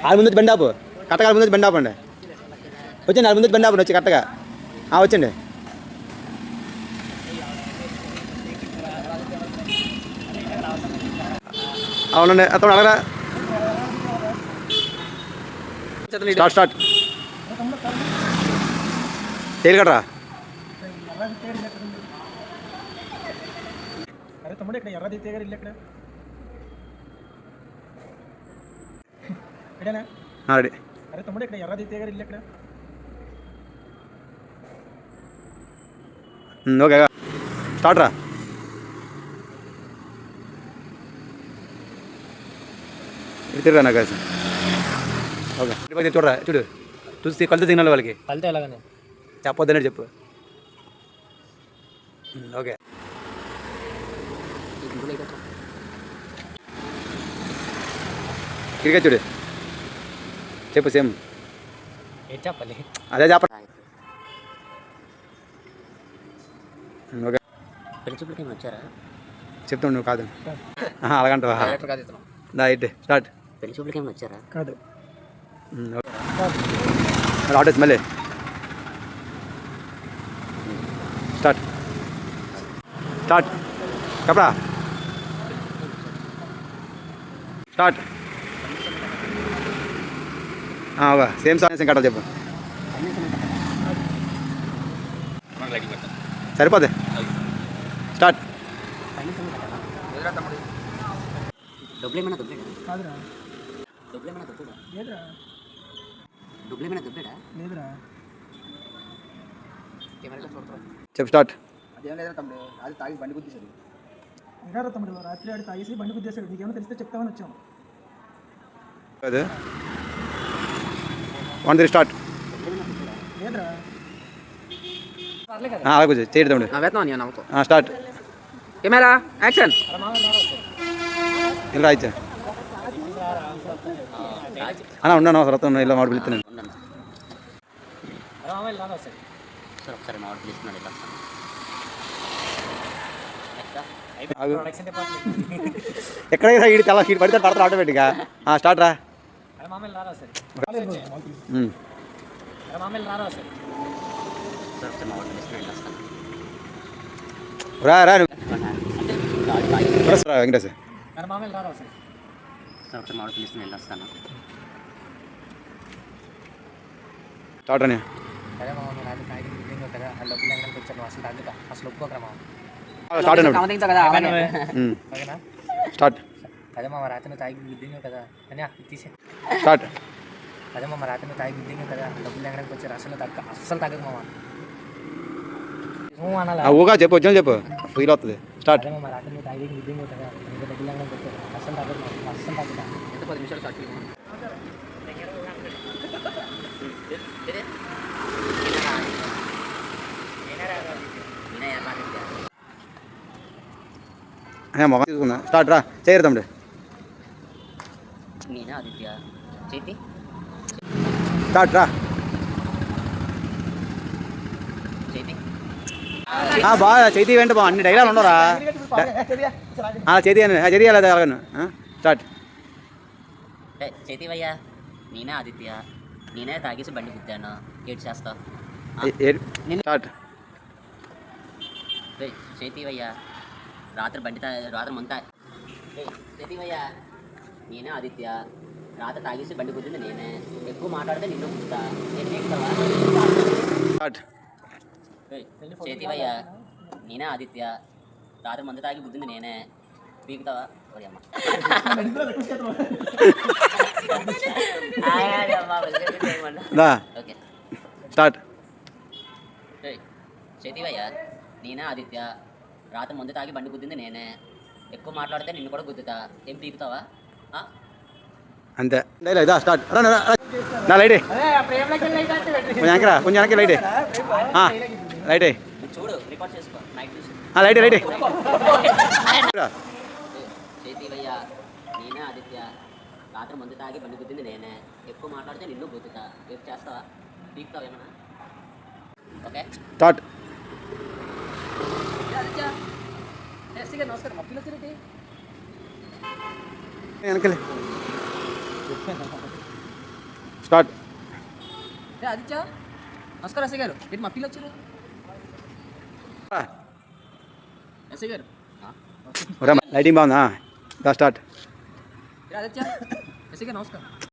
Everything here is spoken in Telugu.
ఆరు ముందు బండి ఆపు కరెక్ట్గా ఆరు ముందు బండి ఆపండి వచ్చండి ఆరు ముందు బండి ఆపండి వచ్చి కరెక్ట్గా వచ్చండి అవునండి అతను అడగరా స్టార్ట్ స్టార్ట్ తేలి కట్టరా అరే తమ్ముడు ఇక్కడ ఎర్రది తీగ ఇల్లు ఎక్కడ రెడీనా రెడీ అరే తమ్ముడు ఇక్కడ ఎర్రది తీగ ఇల్లు ఎక్కడ ఓకే స్టార్ట్ రా తిరగా నాకు కాదు ఓకే చూడరా చూడు చూసి కలుతూ తినాలి వాళ్ళకి కలితే ఎలాగని చెప్పొద్దనే చెప్పు ఓకే క్రికెట్ చూడు చెప్పు సేమ్ చెప్పాలి అదే చెప్ప ఓకే పెళ్లి చూపులకి ఏమైనా వచ్చారా చెప్తాను నువ్వు కాదు అలాగంటావా రైట్ స్టార్ట్ పెళ్లి చూపులకి ఏమైనా వచ్చారా కాదు ఆటోస్ మళ్ళీ స్టార్ట్ స్టార్ట్ చెప్పరా స్టార్ట్ ఓకే సేమ్ సాంగ్స్ ఇంకా చెప్పు సరిపోతే స్టార్ట్ డబ్బులేమైనా దుబ్బేడా కాదురా డబ్బులేమైనా దుబ్బేడా లేదురా డబ్బులేమైనా దుబ్బేడా లేదురా చెప్పు స్టార్ట్ అదేం లేదా తమ్ముడు అది తాగి బండి గుద్దేశాడు వినారా తమ్ముడు రాత్రి ఆడి తాగేసి బండి గుద్దేశాడు నీకేమైనా తెలిస్తే చెప్తామని వచ్చాము అదే 1 3 స్టార్ట్ లేదురా అలాగే కూర్చో చేయడు తమ్ముడు వేతనం నేను నమ్మకం స్టార్ట్ కెమెరా యాక్షన్ ఇలా ఇచ్చా అన్నా ఉన్నాను రతం ఇలా మాట పిలుస్తున్నాను సార్ ఒకసారి మా వాడు పిలుస్తున్నాడు ఇలా ఎక్కడైనా ఇటు తెల్ల సీట్ పడితే పడతారు ఆటోమేటిక్గా స్టార్ట్ రా సార్ ఒకసారి మా వాడు పిలుస్తున్నాడు ఇలా వస్తాను రా రా వెంకటేష్ సార్ ఒకసారి మా వాడు పిలుస్తున్నాడు ఇలా వస్తాను స్టార్ట్ అని అదే మామ నువ్వు రాత్రి తాగి బిల్డింగ్ కదా ఆ డబ్బులు ఎక్కడికి వచ్చాను అసలు తాగుతా అసలు ఒప్పుకోకరా మామ స్టార్ట్ అయినప్పుడు ఓకేనా స్టార్ట్ అదే మామ రాత్రి నువ్వు తాగి బిల్డింగ్ కదా అని తీసే స్టార్ట్ అదే మామ రాత్రి నువ్వు తాగి బిల్డింగ్ కదా డబ్బులు ఎక్కడికి వచ్చారు అసలు తగ్గదు మామ నువ్వు అనాలా ఊగా చెప్పు వచ్చాను చెప్పు ఫీల్ అవుతుంది స్టార్ట్ అదే మామ రాత్రి నువ్వు తాగి బిల్డింగ్ కదా ఇంకా డబ్బులు ఎక్కడికి వచ్చారు అసలు తగ్గదు మామ అసలు తగ్గదా ఎంత 10 నిమిషాలు స్టార్ట్ మొగం తీసుకున్నా స్టార్ట్ రా చేయరు తమ్ముడు నేనా ఆదిత్య చేతి స్టార్ట్ రా చేతి బాగా చేతి వెంట బా అన్ని డైలాగ్ ఉండవురా చేతి చేతి అలాగను స్టార్ట్ చేతి భయ్యా నేనే ఆదిత్య నేనే తాగేసి బండి గుద్దాను ఏడు చేస్తా స్టార్ట్ చేతి భయ్యా రాత్రి ముంతా చేతి భయ్యా నేనే ఆదిత్య రాత్రి తాగేసి బండి గుద్దింది నేనే ఎక్కువ మాట్లాడితే నిన్ను గుద్దుతా నేను పీకుతావా స్టార్ట్ చేతి భయ్యా నేనే ఆదిత్య రాత్రి మందు తాగి గుద్దింది నేనే పీకుతావా ఓడి అమ్మ ఓకే స్టార్ట్ చేతి భయ్యా నేనే ఆదిత్య రాత్రి ముందు తాగి బండి గుద్దింది నేనే ఎక్కువ మాట్లాడితే నిన్ను కూడా గుద్దుతా ఏం పీకుతావా అంతే డైలాగ్ ఇదా స్టార్ట్ నా లైటే కొంచెం వెనకరా కొంచెం వెనక్కి లైటే లైటే చూడు రికార్డ్ చేసుకో నైట్ చూసి లైటే లైటే చేతి భయ్యా నేనే ఆదిత్య రాత్రి ముందు తాగి బండి గుద్దింది నేనే ఎక్కువ మాట్లాడితే నిన్ను గుద్దుతా రేపు చేస్తావా పీకుతావా ఏమన్నా ఓకే స్టార్ట్ వెనకలే స్టార్ట్. ఏ ఆదిత్య నమస్కారం ఎస్ఐ గారు. ఏంటి మా పిల్లలు వచ్చారు? ఎస్ఐ గారు లైటింగ్ బాగుందా? స్టార్ట్. ఏ ఆదిత్య ఎస్ఐ గారు నమస్కారం.